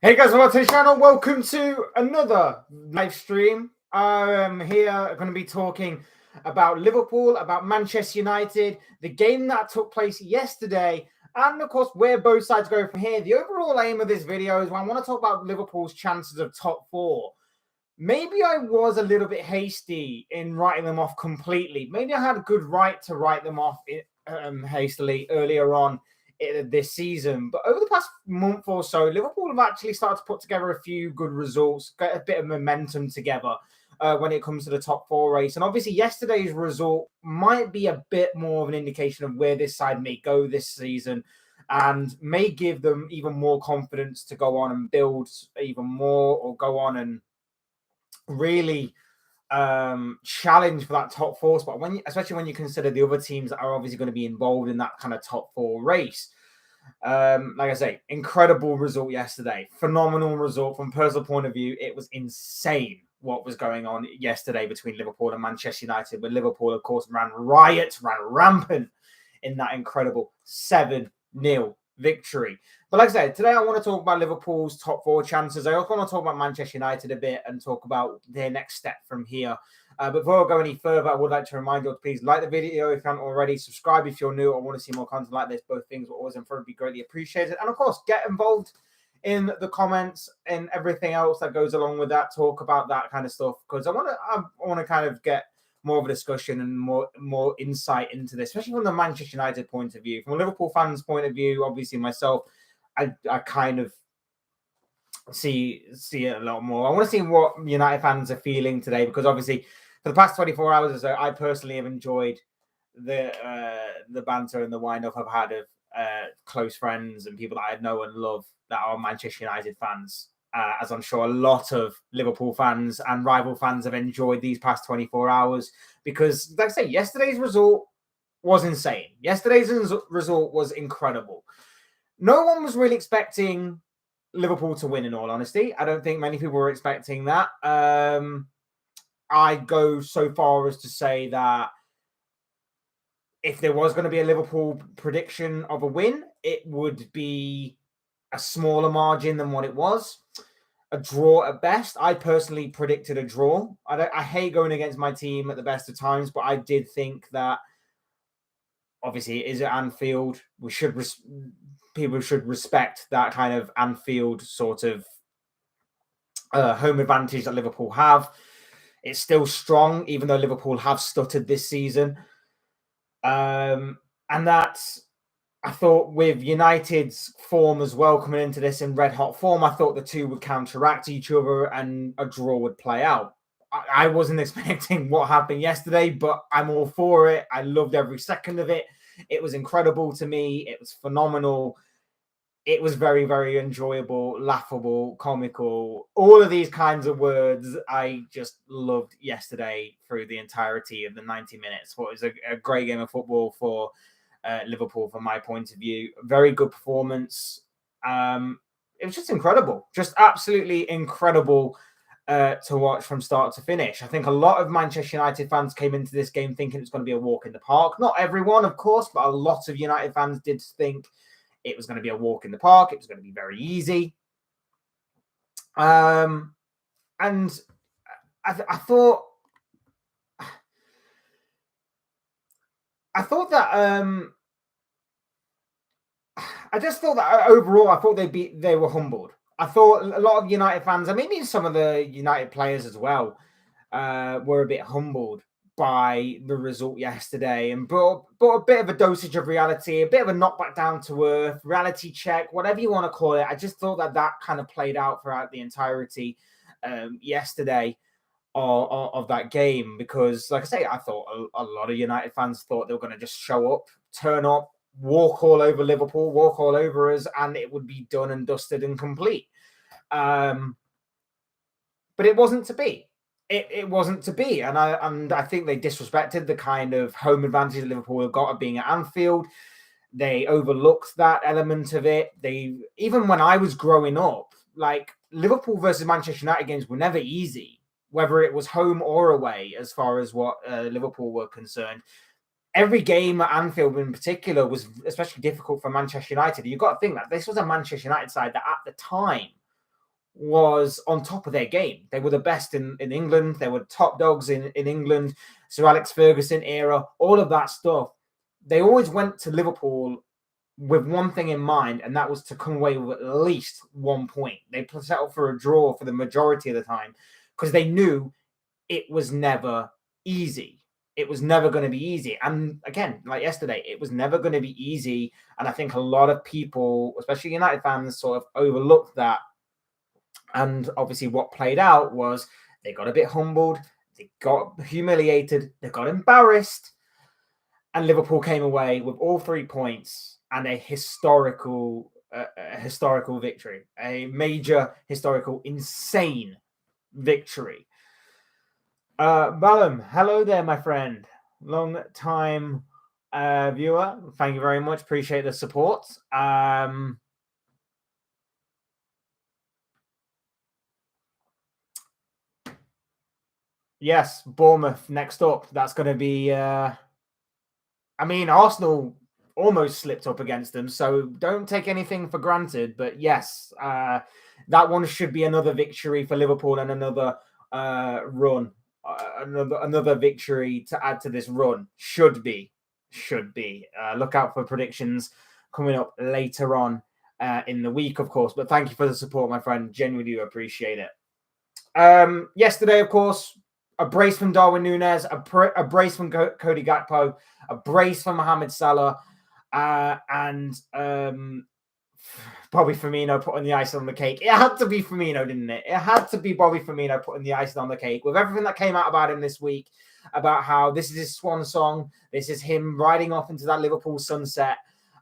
Hey guys, welcome to the channel. Welcome to another live stream. I'm here going to be talking about Liverpool, about Manchester United, the game that took place yesterday, and of course where both sides go from here. The overall aim of this video is I want to talk about Liverpool's chances of top four. Maybe I was a little bit hasty in writing them off completely. Maybe I had a good right to write them off hastily earlier on this season. But over the past month or so, Liverpool have actually started to put together a few good results, get a bit of momentum together when it comes to the top four race. And obviously yesterday's result might be a bit more of an indication of where this side may go this season and may give them even more confidence to go on and build even more, or go on and really challenge for that top four spot, especially when you consider the other teams that are obviously going to be involved in that kind of top four race. Like I say, incredible result yesterday, phenomenal result from a personal point of view. It was insane what was going on yesterday between Liverpool and Manchester United, but Liverpool, of course, ran rampant in that incredible 7-0 victory. But like I said, today I want to talk about Liverpool's top four chances. I also want to talk about Manchester United a bit and talk about their next step from here. Before I go any further, I would like to remind you to please like the video if you haven't already. Subscribe if you're new or want to see more content like this. Both things will always be greatly appreciated. And of course, get involved in the comments and everything else that goes along with that. Talk about that kind of stuff, because I want to kind of get more of a discussion and more insight into this, especially from the Manchester United point of view. From a Liverpool fans' point of view, obviously myself, I kind of see it a lot more. I want to see what United fans are feeling today, because obviously for the past 24 hours or so, I personally have enjoyed the banter and the wind-up I've had of close friends and people that I know and love that are Manchester United fans. As I'm sure a lot of Liverpool fans and rival fans have enjoyed these past 24 hours. Because, like I say, yesterday's result was insane. Yesterday's result was incredible. No one was really expecting Liverpool to win, in all honesty. I don't think many people were expecting that. I go so far as to say that if there was going to be a Liverpool prediction of a win, it would be a smaller margin than what it was. A draw at best. I personally predicted a draw. I hate going against my team at the best of times, but I did think that obviously it is at Anfield. People should respect that kind of Anfield sort of home advantage that Liverpool have. It's still strong, even though Liverpool have stuttered this season. And that's, I thought, with United's form as well coming into this in red-hot form, I thought the two would counteract each other and a draw would play out. I wasn't expecting what happened yesterday, but I'm all for it. I loved every second of it. It was incredible to me. It was phenomenal. It was very, very enjoyable, laughable, comical, all of these kinds of words. I just loved yesterday through the entirety of the 90 minutes. What was a great game of football for Liverpool, from my point of view. Very good performance. It was just incredible, just absolutely incredible to watch from start to finish. I think a lot of Manchester United fans came into this game thinking it was going to be a walk in the park. Not everyone, of course, but a lot of United fans did think it was going to be a walk in the park. It was going to be very easy. And I thought that I just thought that overall, I thought they were humbled. I thought a lot of United fans, and maybe some of the United players as well, were a bit humbled by the result yesterday, and brought a bit of a dosage of reality, a bit of a knockback down to earth, reality check, whatever you want to call it. I just thought that kind of played out throughout the entirety yesterday of that game, because, like I say, I thought a lot of United fans thought they were going to just show up, turn up, walk all over Liverpool, walk all over us, and it would be done and dusted and complete. But it wasn't to be. It wasn't to be, and I think they disrespected the kind of home advantage Liverpool have got of being at Anfield. They overlooked that element of it. Even when I was growing up, like, Liverpool versus Manchester United games were never easy, whether it was home or away, as far as what Liverpool were concerned. Every game at Anfield in particular was especially difficult for Manchester United. You've got to think that this was a Manchester United side that at the time was on top of their game. They were the best in England. They were top dogs in England. Sir Alex Ferguson era, all of that stuff. They always went to Liverpool with one thing in mind, and that was to come away with at least 1 point. They settled for a draw for the majority of the time because they knew it was never easy. It was never going to be easy. And again, like yesterday, it was never going to be easy. And I think a lot of people, especially United fans, sort of overlooked that. And obviously what played out was they got a bit humbled, they got humiliated, they got embarrassed, and Liverpool came away with all 3 points and a historical victory, a major historical, insane victory. Balam, hello there, my friend. Long time viewer. Thank you very much. Appreciate the support. Yes, Bournemouth next up. That's going to be. I mean, Arsenal almost slipped up against them, so don't take anything for granted. But yes, that one should be another victory for Liverpool and another run. Another victory to add to this run. Should be. Look out for predictions coming up later on in the week, of course. But thank you for the support, my friend. Genuinely appreciate it. Yesterday, of course, a brace from Darwin Núñez, a brace from Cody Gakpo, a brace from Mohamed Salah, and Bobby Firmino putting the icing on the cake. It had to be Firmino, didn't it? It had to be Bobby Firmino putting the icing on the cake. With everything that came out about him this week, about how this is his swan song, this is him riding off into that Liverpool sunset,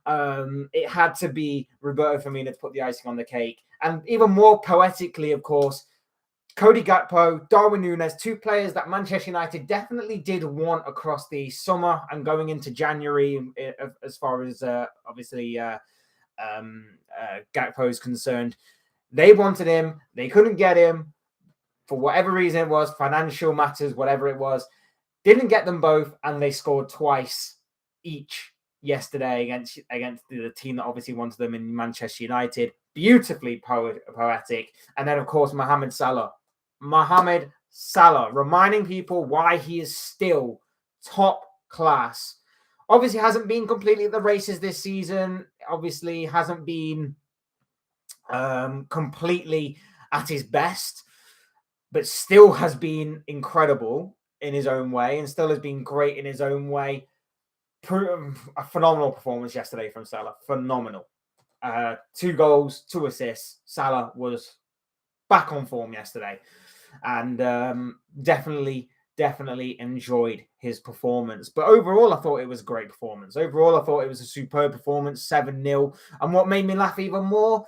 it had to be Roberto Firmino to put the icing on the cake. And even more poetically, of course, Cody Gakpo, Darwin Núñez, 2 players that Manchester United definitely did want across the summer and going into January, as far as obviously Gakpo is concerned. They wanted him. They couldn't get him for whatever reason it was, financial matters, whatever it was. Didn't get them both, and they scored twice each yesterday against the team that obviously wanted them in Manchester United. Beautifully poetic. And then, of course, Mohamed Salah, reminding people why he is still top class. Obviously hasn't been completely at the races this season. Obviously hasn't been completely at his best, but still has been incredible in his own way and still has been great in his own way. A phenomenal performance yesterday from Salah. Phenomenal. 2 goals, 2 assists. Salah was back on form yesterday, and definitely enjoyed his performance. But overall, I thought it was a great performance. Overall, I thought it was a superb performance, 7-0. And what made me laugh even more,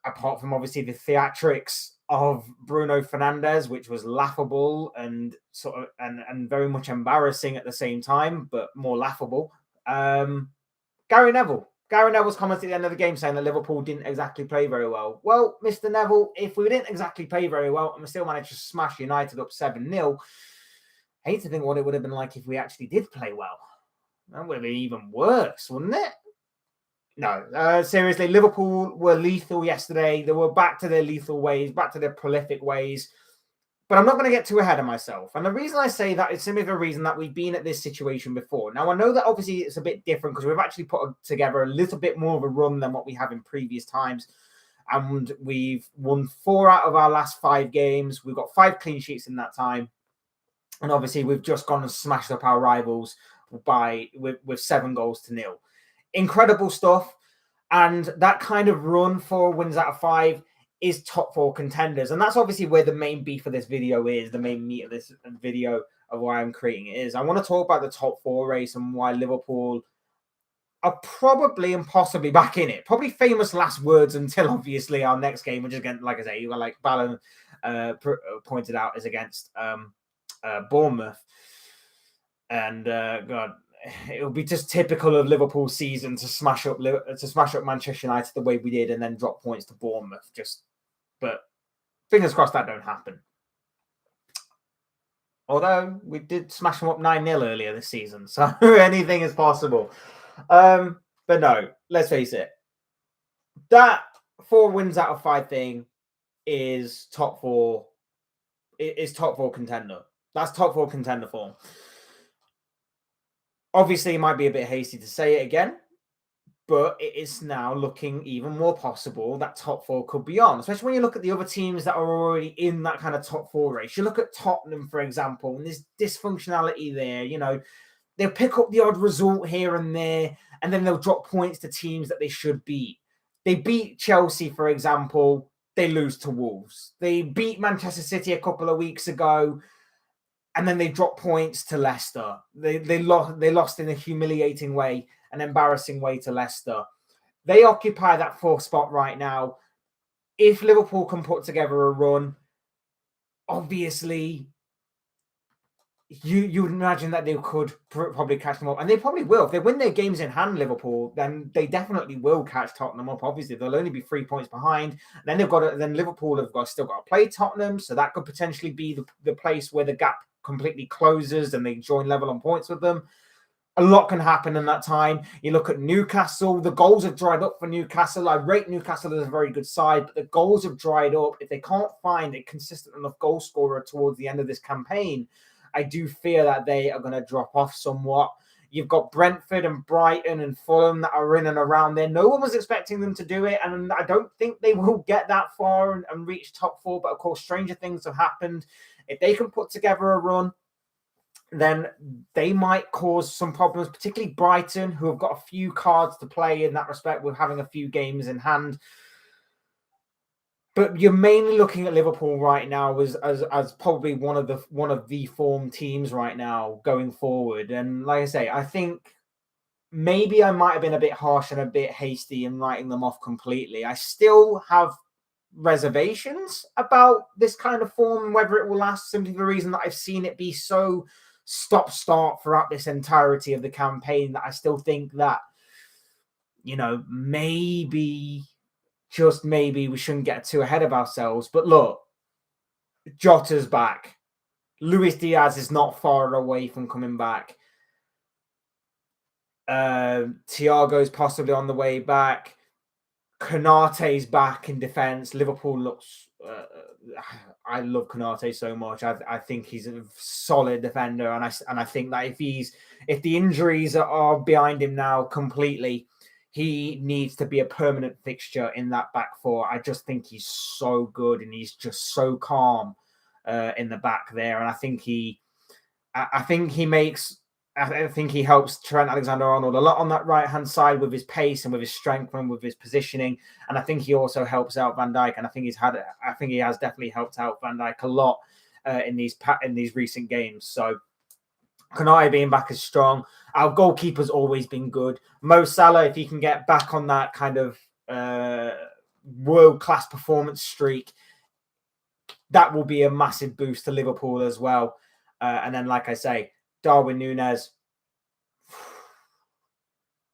apart from obviously the theatrics of Bruno Fernandes, which was laughable and sort of and very much embarrassing at the same time, but more laughable. Gary Neville's commented at the end of the game saying that Liverpool didn't exactly play very well. Well, Mr. Neville, if we didn't exactly play very well and we still managed to smash United up 7-0, I hate to think what it would have been like if we actually did play well. That would have been even worse, wouldn't it? No, seriously, Liverpool were lethal yesterday. They were back to their lethal ways, back to their prolific ways. But I'm not going to get too ahead of myself. And the reason I say that is simply the reason that we've been at this situation before. Now, I know that obviously it's a bit different because we've actually put together a little bit more of a run than what we have in previous times. And we've won 4 out of our last 5 games. We've got 5 clean sheets in that time. And obviously, we've just gone and smashed up our rivals with 7 goals to 0. Incredible stuff. And that kind of run, 4 wins out of 5, is top 4 contenders. And that's obviously where the main beef of this video is, the main meat of this video of why I'm creating it is. I want to talk about the top 4 race and why Liverpool are probably and possibly back in it. Probably famous last words until obviously our next game, which is again, like I say, like Ballon pointed out, is against Bournemouth. And God, it would be just typical of Liverpool's season to smash up Manchester United the way we did and then drop points to Bournemouth. But fingers crossed that don't happen. Although we did smash them up 9-0 earlier this season, so anything is possible. But no, let's face it. That 4 wins out of 5 thing is top four. Is top four contender. That's top four contender form. Obviously, it might be a bit hasty to say it again, but it is now looking even more possible that top four could be on, especially when you look at the other teams that are already in that kind of top four race. You look at Tottenham, for example, and there's dysfunctionality there. You know, they'll pick up the odd result here and there, and then they'll drop points to teams that they should beat. They beat Chelsea, for example. They lose to Wolves. They beat Manchester City a couple of weeks ago, and then they dropped points to Leicester. They lost in a humiliating way, an embarrassing way to Leicester. They occupy that fourth spot right now. If Liverpool can put together a run, obviously you would imagine that they could probably catch them up, and they probably will. If they win their games in hand, Liverpool, then they definitely will catch Tottenham up. Obviously, they'll only be 3 points behind. Then Liverpool have still got to play Tottenham, so that could potentially be the place where the gap completely closes and they join level on points with them. A lot can happen in that time. You look at Newcastle, the goals have dried up for Newcastle. I rate Newcastle as a very good side, but the goals have dried up. If they can't find a consistent enough goal scorer towards the end of this campaign, I do fear that they are going to drop off somewhat. You've got Brentford and Brighton and Fulham that are in and around there. No one was expecting them to do it, and I don't think they will get that far and reach top four. But of course, stranger things have happened. If they can put together a run, then they might cause some problems, particularly Brighton, who have got a few cards to play in that respect with having a few games in hand. But you're mainly looking at Liverpool right now as probably one of the form teams right now going forward. And like I say, I think maybe I might have been a bit harsh and a bit hasty in writing them off completely. I still have reservations about this kind of form and whether it will last, simply for the reason that I've seen it be so stop-start throughout this entirety of the campaign that I still think that, you know, maybe, just maybe, we shouldn't get too ahead of ourselves. But look, Jota's back. Luis Diaz is not far away from coming back. Thiago's possibly on the way back. Konate's back in defense. Liverpool looks... I love Konate so much. I think he's a solid defender, and I think that if the injuries are behind him now completely, he needs to be a permanent fixture in that back four. I just think he's so good, and he's just so calm in the back there. And I think he helps Trent Alexander-Arnold a lot on that right-hand side with his pace and with his strength and with his positioning. And I think he also helps out Van Dijk. And I think he has definitely helped out Van Dijk a lot in these recent games. So Konate being back is strong. Our goalkeeper's always been good. Mo Salah, if he can get back on that kind of world-class performance streak, that will be a massive boost to Liverpool as well. And then, like I say, Darwin Núñez.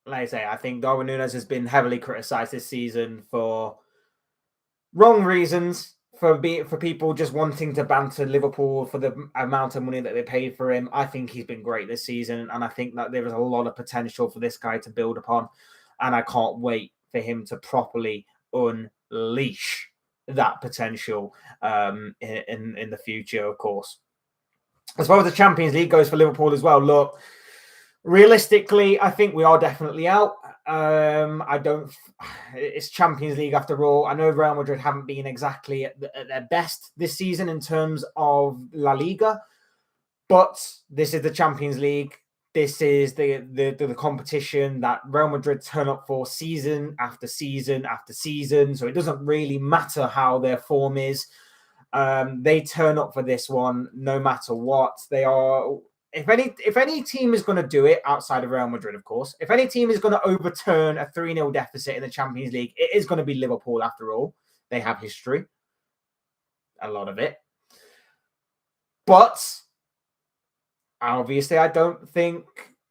Like I say, I think Darwin Núñez has been heavily criticised this season for wrong reasons, for people just wanting to banter Liverpool for the amount of money that they paid for him. I think he's been great this season, and I think that there is a lot of potential for this guy to build upon, and I can't wait for him to properly unleash that potential in the future, of course. As far as the Champions League goes for Liverpool as well, look, realistically, I think we are definitely out. It's Champions League after all. I know Real Madrid haven't been exactly at their best this season in terms of La Liga, but this is the Champions League. This is the competition that Real Madrid turn up for season after season after season. So it doesn't really matter how their form is. They turn up for this one no matter what. They are, if any team is going to do it outside of Real Madrid, of course, if any team is going to overturn a 3-0 deficit in the Champions League, it is going to be Liverpool after all. They have history, a lot of it. But obviously, I don't think,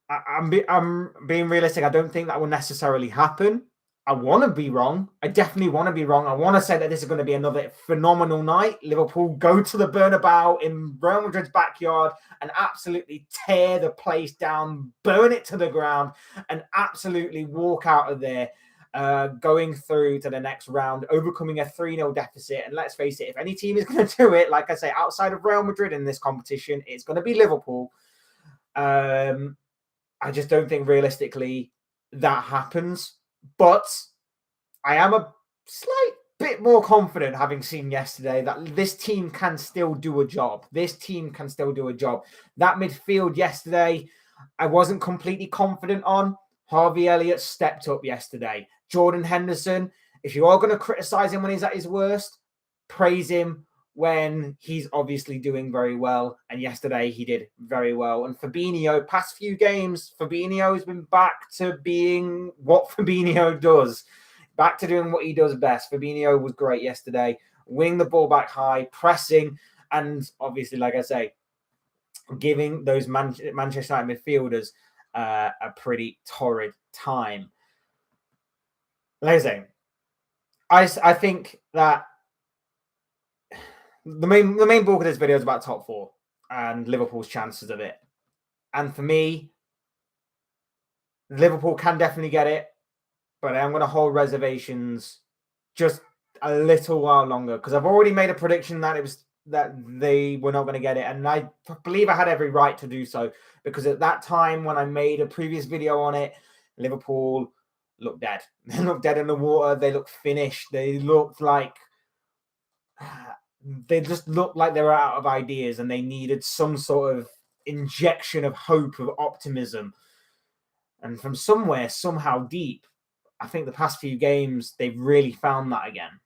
I'm being realistic, I don't think that will necessarily happen. I want to be wrong. I definitely want to be wrong. I want to say that this is going to be another phenomenal night. Liverpool go to the Bernabeu in Real Madrid's backyard and absolutely tear the place down, burn it to the ground, and absolutely walk out of there going through to the next round, overcoming a 3-0 deficit. And let's face it, if any team is going to do it, like I say, outside of Real Madrid in this competition, it's going to be Liverpool. I just don't think realistically that happens. But I am a slight bit more confident, having seen yesterday, that this team can still do a job. This team can still do a job. That midfield yesterday, I wasn't completely confident on. Harvey Elliott stepped up yesterday. Jordan Henderson, if you are going to criticize him when he's at his worst, praise him when he's obviously doing very well. And yesterday he did very well. And Fabinho, past few games, Fabinho has been back to being what Fabinho does. Back to doing what he does best. Fabinho was great yesterday, winning the ball back high, pressing, and obviously, like I say, giving those Manchester United midfielders a pretty torrid time. Like I say, I think that the main bulk of this video is about top four and Liverpool's chances of it. And for me, Liverpool can definitely get it, but I'm going to hold reservations just a little while longer because I've already made a prediction that they were not going to get it, and I believe I had every right to do so because at that time when I made a previous video on it, Liverpool looked dead. They looked dead in the water. They looked finished. They looked like they were out of ideas and they needed some sort of injection of hope, of optimism, and from somewhere, somehow deep, I think the past few games, they've really found that again.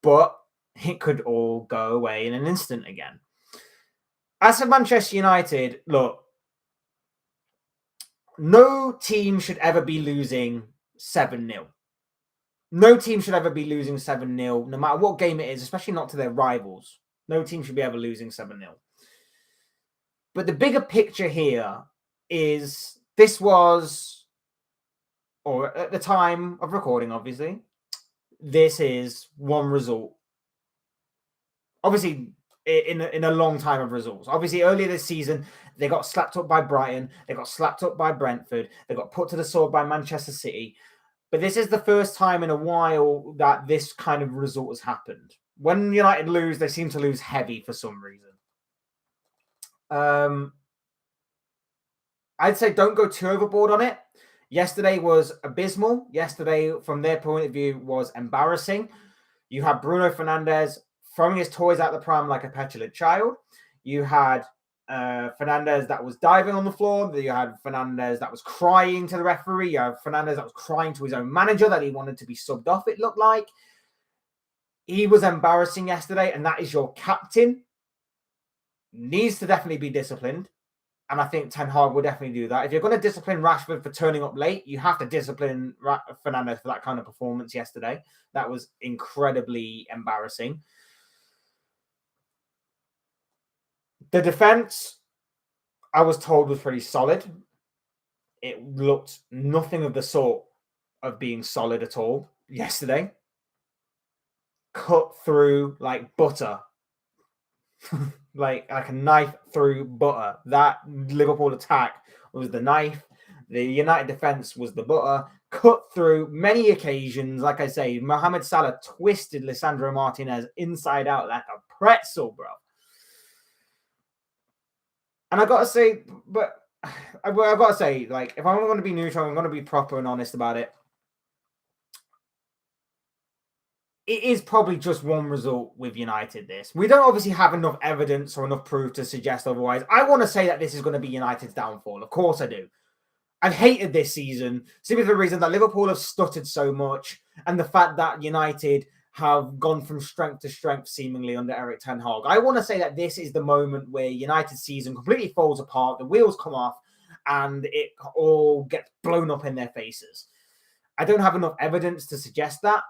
But it could all go away in an instant again. As for Manchester United, look, no team should ever be losing 7-0. No team should ever be losing 7-0, no matter what game it is, especially not to their rivals. No team should be ever losing 7-0. But the bigger picture here is this was, or at the time of recording, obviously, this is one result. Obviously, in a long time of results. Obviously, earlier this season, they got slapped up by Brighton. They got slapped up by Brentford. They got put to the sword by Manchester City. But this is the first time in a while that this kind of result has happened. When United lose, they seem to lose heavy for some reason. I'd say don't go too overboard on it. Yesterday was abysmal. Yesterday, from their point of view, was embarrassing. You had Bruno Fernandes throwing his toys out the pram like a petulant child. You had Fernandes that was diving on the floor. You had Fernandes that was crying to the referee. You had Fernandes that was crying to his own manager that he wanted to be subbed off, it looked like. He was embarrassing yesterday, and that is your captain. Needs to definitely be disciplined. And I think Ten Hag will definitely do that. If you're going to discipline Rashford for turning up late, you have to discipline Fernandes for that kind of performance yesterday. That was incredibly embarrassing. The defense, I was told, was pretty solid. It looked nothing of the sort of being solid at all yesterday. Cut through like butter. like a knife through butter. That Liverpool attack was the knife. The United defense was the butter. Cut through many occasions. Like I say, Mohamed Salah twisted Lisandro Martinez inside out like a pretzel, bro. And I gotta say, like, if I'm going to be neutral, I'm going to be proper and honest about it. It is probably just one result with United, this. We don't obviously have enough evidence or enough proof to suggest otherwise. I want to say that this is going to be United's downfall. Of course I do. I've hated this season simply for the reason that Liverpool have stuttered so much and the fact that United have gone from strength to strength seemingly under Erik Ten Hag. I want to say that this is the moment where United's season completely falls apart, the wheels come off, and it all gets blown up in their faces. I don't have enough evidence to suggest that.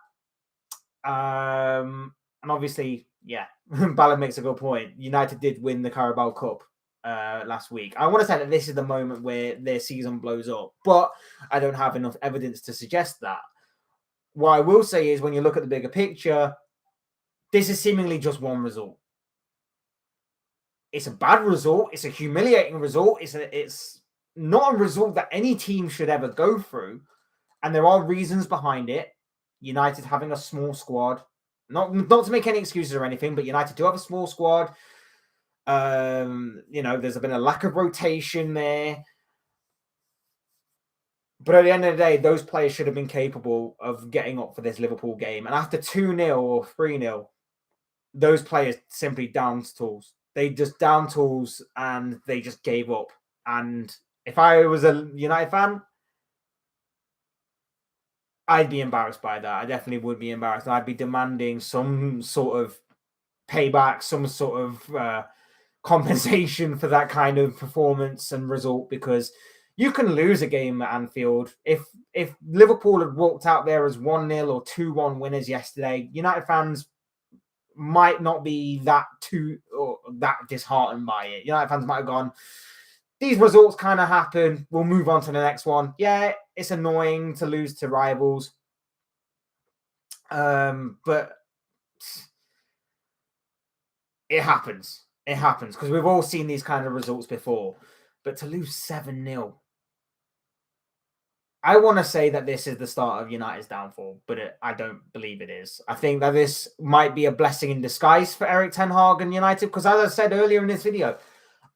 And obviously, yeah, Ballard makes a good point. United did win the Carabao Cup last week. I want to say that this is the moment where their season blows up, but I don't have enough evidence to suggest that. What I will say is when you look at the bigger picture, this is seemingly just one result. It's a bad result. It's a humiliating result. It's not a result that any team should ever go through. And there are reasons behind it. United having a small squad, not to make any excuses or anything, but United do have a small squad. There's been a lack of rotation there. But at the end of the day, those players should have been capable of getting up for this Liverpool game. And after 2-0 or 3-0, those players simply downed tools. They just downed tools and they just gave up. And if I was a United fan, I'd be embarrassed by that. I definitely would be embarrassed. I'd be demanding some sort of payback, some sort of compensation for that kind of performance and result, because you can lose a game at Anfield. If Liverpool had walked out there as 1-0 or 2-1 winners yesterday, United fans might not be that disheartened by it. United fans might have gone, these results kind of happen, we'll move on to the next one. Yeah, it's annoying to lose to rivals. But it happens. It happens because we've all seen these kind of results before. But to lose 7-0, I want to say that this is the start of United's downfall, but I don't believe it is. I think that this might be a blessing in disguise for Erik ten Hag and United, because as I said earlier in this video,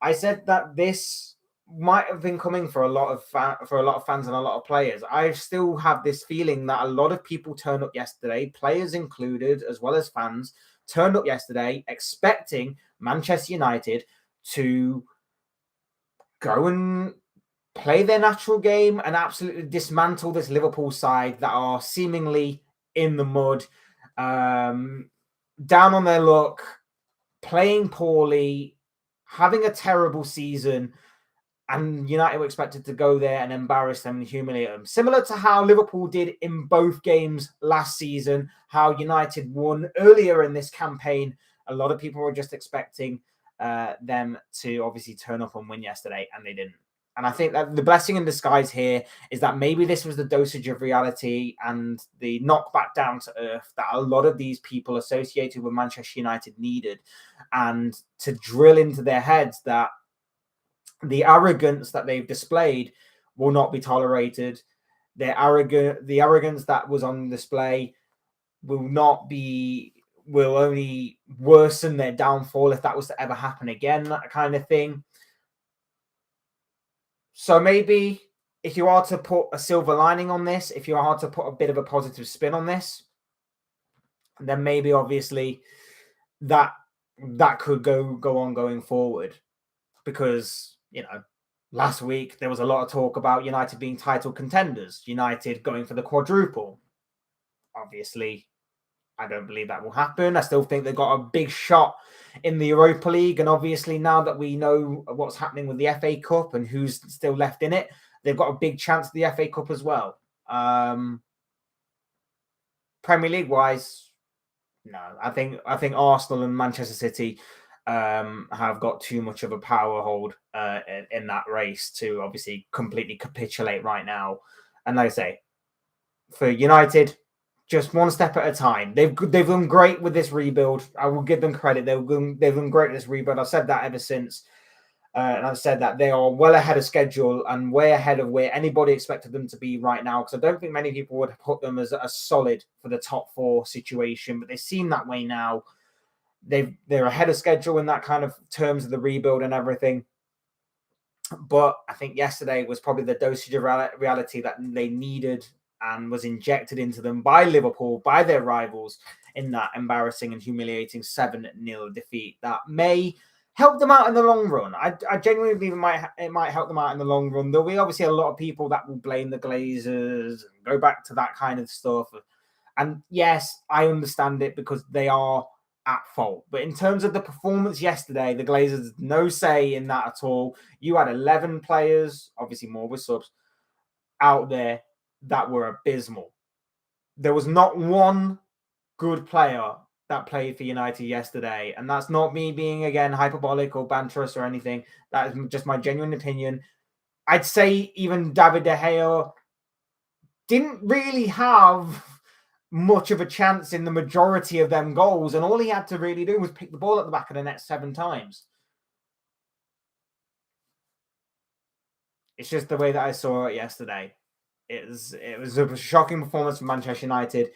I said that this might have been coming for a lot of fans and a lot of players. I still have this feeling that a lot of people turned up yesterday, players included, as well as fans, turned up yesterday expecting Manchester United to go and play their natural game and absolutely dismantle this Liverpool side that are seemingly in the mud, down on their luck, playing poorly, having a terrible season, and United were expected to go there and embarrass them and humiliate them. Similar to how Liverpool did in both games last season, how United won earlier in this campaign. A lot of people were just expecting them to obviously turn up and win yesterday, and they didn't. And I think that the blessing in disguise here is that maybe this was the dosage of reality and the knockback down to earth that a lot of these people associated with Manchester United needed, and to drill into their heads that the arrogance that they've displayed will not be tolerated. The arrogance that was on display will only worsen their downfall if that was to ever happen again, that kind of thing. So maybe if you are to put a silver lining on this, if you are to put a bit of a positive spin on this, then maybe obviously that could go on going forward, because last week there was a lot of talk about United being title contenders, United going for the quadruple. Obviously, I don't believe that will happen. I still think they've got a big shot in the Europa League. And obviously, now that we know what's happening with the FA Cup and who's still left in it, they've got a big chance of the FA Cup as well. Premier League wise, no. I think Arsenal and Manchester City have got too much of a power hold in that race to obviously completely capitulate right now. And like I say, for United, just one step at a time. They've done great with this rebuild. I will give them credit. They've done great with this rebuild. I've said that ever since. And I've said that they are well ahead of schedule and way ahead of where anybody expected them to be right now. Because I don't think many people would have put them as a solid for the top four situation. But they seem that way now. They're ahead of schedule in that kind of terms of the rebuild and everything. But I think yesterday was probably the dosage of reality that they needed and was injected into them by Liverpool, by their rivals, in that embarrassing and humiliating 7-0 defeat that may help them out in the long run. I genuinely believe it might help them out in the long run. There'll be obviously a lot of people that will blame the Glazers and go back to that kind of stuff. And yes, I understand it because they are at fault. But in terms of the performance yesterday, the Glazers, no say in that at all. You had 11 players, obviously more with subs, out there that were abysmal. There was not one good player that played for United yesterday. And that's not me being, again, hyperbolic or banterous or anything. That is just my genuine opinion. I'd say even David De Gea didn't really have much of a chance in the majority of them goals. And all he had to really do was pick the ball at the back of the net 7 times. It's just the way that I saw it yesterday. It was a shocking performance from Manchester United.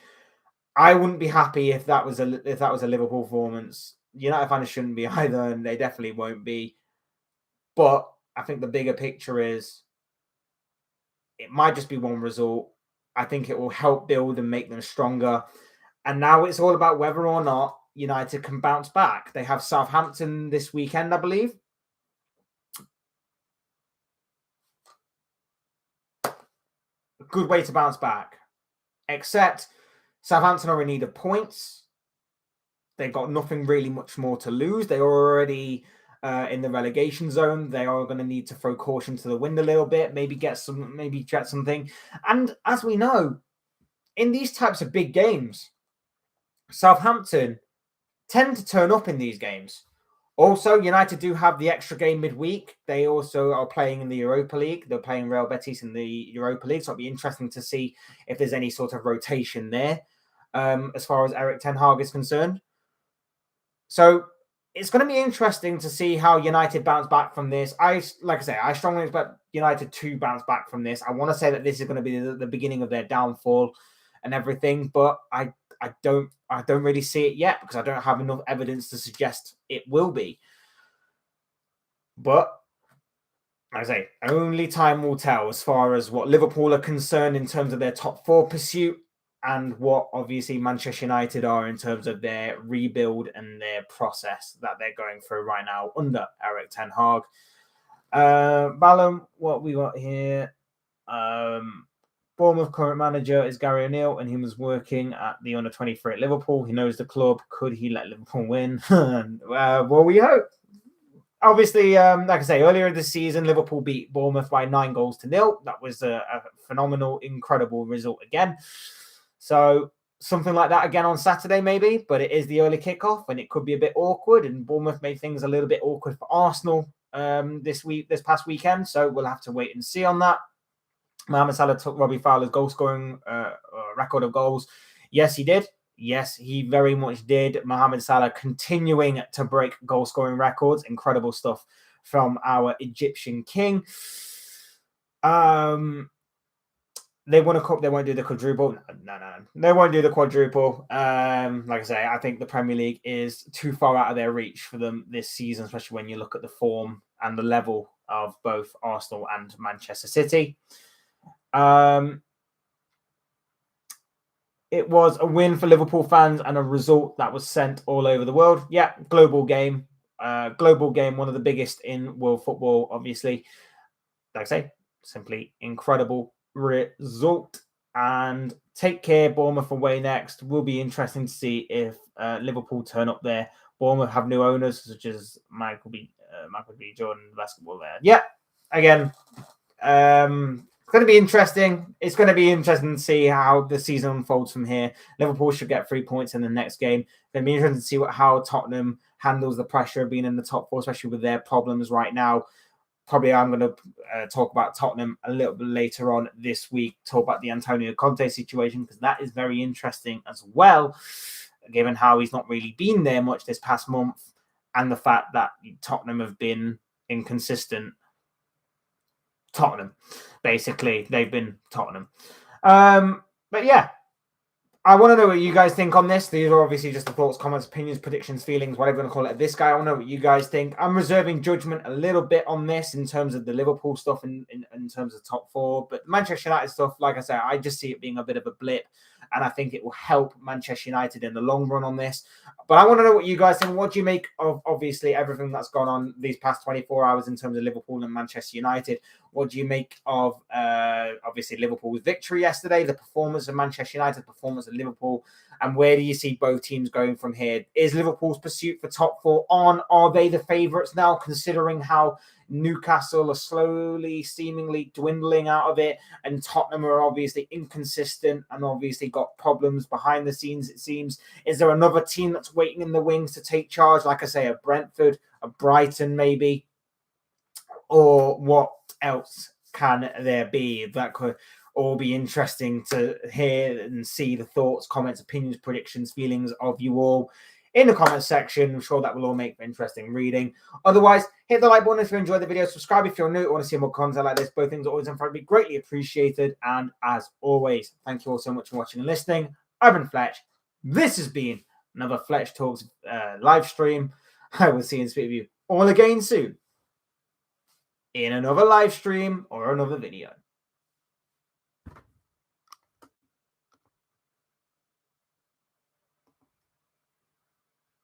I wouldn't be happy if that was a Liverpool performance. United fans shouldn't be either, and they definitely won't be. But I think the bigger picture is it might just be one result. I think it will help build and make them stronger. And now it's all about whether or not United can bounce back. They have Southampton this weekend, I believe. A good way to bounce back. Except Southampton are in need of points. They've got nothing really much more to lose. They're already in the relegation zone. They are going to need to throw caution to the wind a little bit, maybe get something. And as we know, in these types of big games, Southampton tend to turn up in these games. Also, United do have the extra game midweek. They also are playing in the Europa League. They're playing Real Betis in the Europa League. So it'll be interesting to see if there's any sort of rotation there as far as Erik ten Hag is concerned. So it's going to be interesting to see how United bounce back from this. I strongly expect United to bounce back from this. I want to say that this is going to be the beginning of their downfall and everything, but I don't really see it yet because I don't have enough evidence to suggest it will be. But like I say, only time will tell as far as what Liverpool are concerned in terms of their top four pursuit and what obviously Manchester United are in terms of their rebuild and their process that they're going through right now under Erik ten Hag. Ballum, what we got here? Bournemouth current manager is Gary O'Neill, and he was working at the under-23 at Liverpool. He knows the club. Could he let Liverpool win? Well, we hope. Obviously, like I say, earlier this season, Liverpool beat Bournemouth by 9-0. That was a phenomenal, incredible result again. So something like that again on Saturday, maybe. But it is the early kickoff, and it could be a bit awkward. And Bournemouth made things a little bit awkward for Arsenal this past weekend. So we'll have to wait and see on that. Mohamed Salah took Robbie Fowler's goal-scoring record of goals. Yes, he did. Yes, he very much did. Mohamed Salah continuing to break goal-scoring records. Incredible stuff from our Egyptian king. They won a cup. They won't do the quadruple. No. They won't do the quadruple. Like I say, I think the Premier League is too far out of their reach for them this season, especially when you look at the form and the level of both Arsenal and Manchester City. It was a win for Liverpool fans and a result that was sent all over the world. Yeah, global game, one of the biggest in world football, obviously. Like I say, simply incredible result. And take care, Bournemouth away next. Will be interesting to see if Liverpool turn up there. Bournemouth have new owners such as Michael B. Jordan, basketball there. Yeah, again, it's going to be interesting. It's going to be interesting to see how the season unfolds from here. Liverpool should get 3 points in the next game. It's going to be interesting to see how Tottenham handles the pressure of being in the top four, especially with their problems right now. Probably I'm going to talk about Tottenham a little bit later on this week, talk about the Antonio Conte situation, because that is very interesting as well, given how he's not really been there much this past month and the fact that Tottenham have been inconsistent. Tottenham, basically. They've been Tottenham. But yeah, I want to know what you guys think on this. These are obviously just the thoughts, comments, opinions, predictions, feelings, whatever you want to call it. This guy, I want to know what you guys think. I'm reserving judgment a little bit on this in terms of the Liverpool stuff in terms of top four. But Manchester United stuff, like I said, I just see it being a bit of a blip. And I think it will help Manchester United in the long run on this. But I want to know what you guys think. What do you make of, obviously, everything that's gone on these past 24 hours in terms of Liverpool and Manchester United? What do you make of, obviously, Liverpool's victory yesterday, the performance of Manchester United, performance of Liverpool, and where do you see both teams going from here? Is Liverpool's pursuit for top four on? Are they the favourites now, considering how Newcastle are slowly, seemingly dwindling out of it, and Tottenham are obviously inconsistent and obviously got problems behind the scenes, it seems? Is there another team that's waiting in the wings to take charge? Like I say, a Brentford, a Brighton maybe? Or what else can there be that could all be interesting to hear and see the thoughts, comments, opinions, predictions, feelings of you all in the comments section. I'm sure that will all make for interesting reading. Otherwise, hit the like button if you enjoyed the video. Subscribe if you're new or want to see more content like this. Both things are always and frankly greatly appreciated. And as always, thank you all so much for watching and listening. I've been Fletch. This has been another Fletch Talks live stream. I will see and speak with you all again soon in another live stream or another video.